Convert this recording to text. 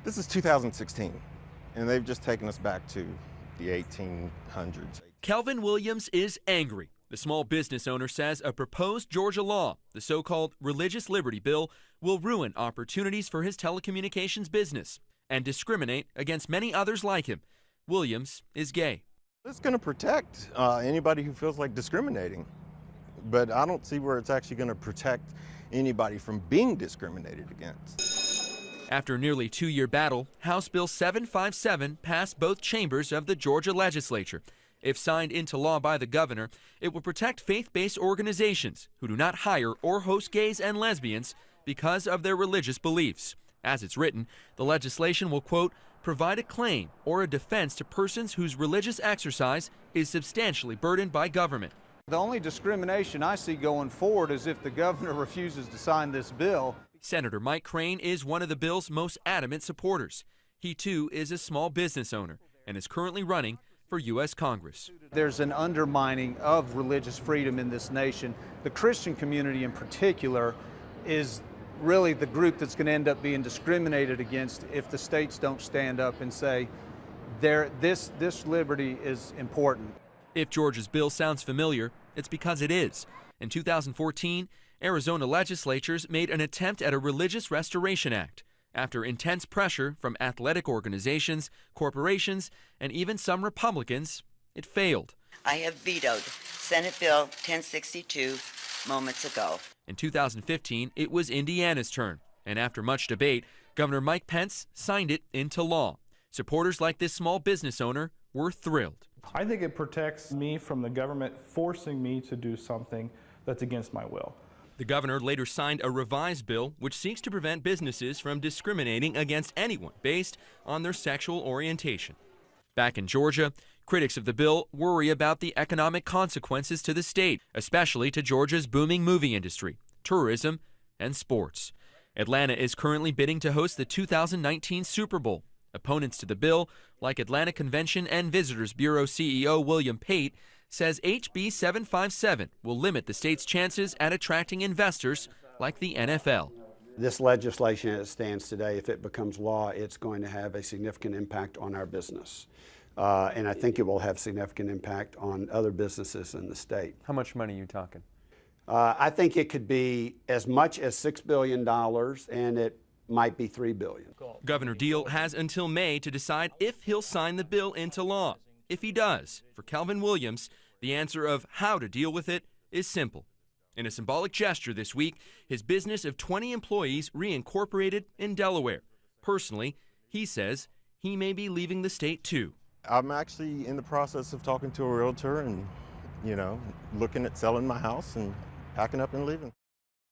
This is 2016, and they've just taken us back to the 1800s. Kelvin Williams is angry. The small business owner says a proposed Georgia law, the so-called Religious Liberty Bill, will ruin opportunities for his telecommunications business and discriminate against many others like him. Williams is gay. It's going to protect anybody who feels like discriminating, but I don't see where it's actually going to protect anybody from being discriminated against. After a nearly 2-year battle, House Bill 757 passed both chambers of the Georgia legislature. If signed into law by the governor, it will protect faith-based organizations who do not hire or host gays and lesbians because of their religious beliefs. As it's written, the legislation will, quote, provide a claim or a defense to persons whose religious exercise is substantially burdened by government. The only discrimination I see going forward is if the governor refuses to sign this bill. Senator Mike Crane is one of the bill's most adamant supporters. He, too, is a small business owner and is currently running for U.S. Congress. There's an undermining of religious freedom in this nation. The Christian community in particular is really the group that's going to end up being discriminated against if the states don't stand up and say this liberty is important. If Georgia's bill sounds familiar, it's because it is. In 2014, Arizona legislatures made an attempt at a Religious Restoration Act. After intense pressure from athletic organizations, corporations, and even some Republicans, it failed. I have vetoed Senate Bill 1062 moments ago. In 2015, it was Indiana's turn, and after much debate, Governor Mike Pence signed it into law. Supporters like this small business owner were thrilled. I think it protects me from the government forcing me to do something that's against my will. The governor later signed a revised bill which seeks to prevent businesses from discriminating against anyone based on their sexual orientation. Back in Georgia, critics of the bill worry about the economic consequences to the state, especially to Georgia's booming movie industry, tourism, and sports. Atlanta is currently bidding to host the 2019 Super Bowl. Opponents to the bill, like Atlanta Convention and Visitors Bureau CEO William Pate, says HB 757 will limit the state's chances at attracting investors like the NFL. This legislation as it stands today, if it becomes law, it's going to have a significant impact on our business. And I think it will have significant impact on other businesses in the state. How much money are you talking? I think it could be as much as $6 billion, and it might be $3 billion. Governor Deal has until May to decide if he'll sign the bill into law. If he does, for Kelvin Williams, the answer of how to deal with it is simple. In a symbolic gesture this week, his business of 20 employees reincorporated in Delaware. Personally, he says he may be leaving the state too. I'm actually in the process of talking to a realtor and, looking at selling my house and packing up and leaving.